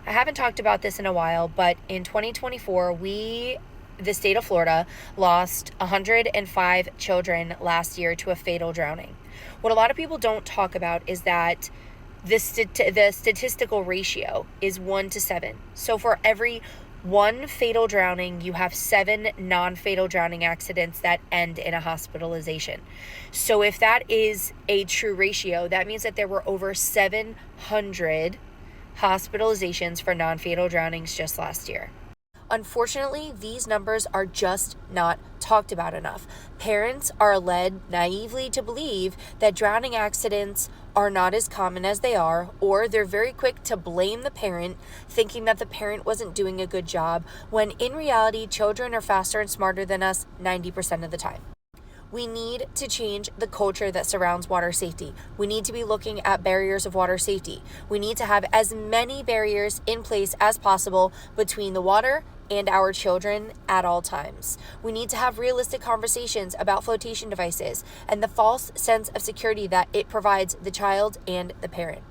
I haven't talked about this in a while, but in 2024, the state of Florida, lost 105 children last year to a fatal drowning. What a lot of people don't talk about is that the statistical ratio is 1 to 7. So for every one fatal drowning, you have 7 non-fatal drowning accidents that end in a hospitalization. So if that is a true ratio, that means that there were over 700 hospitalizations for non-fatal drownings just last year. Unfortunately, these numbers are just not talked about enough. Parents are led naively to believe that drowning accidents are not as common as they are, or they're very quick to blame the parent, thinking that the parent wasn't doing a good job, when in reality, children are faster and smarter than us 90% of the time. We need to change the culture that surrounds water safety. We need to be looking at barriers of water safety. We need to have as many barriers in place as possible between the water and our children at all times. We need to have realistic conversations about flotation devices and the false sense of security that it provides the child and the parent.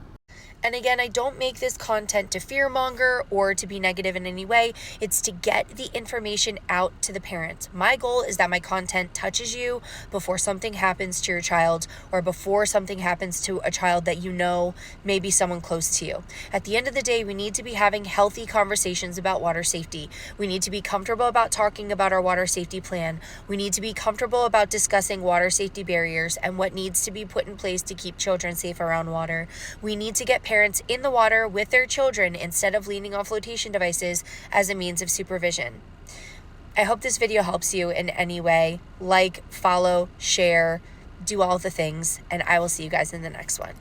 And again, I don't make this content to fearmonger or to be negative in any way. It's to get the information out to the parents. My goal is that my content touches you before something happens to your child, or before something happens to a child that you know, maybe someone close to you. At the end of the day, we need to be having healthy conversations about water safety. We need to be comfortable about talking about our water safety plan. We need to be comfortable about discussing water safety barriers and what needs to be put in place to keep children safe around water. We need to get parents in the water with their children instead of leaning on flotation devices as a means of supervision. I hope this video helps you in any way. Like, follow, share, do all the things, and I will see you guys in the next one.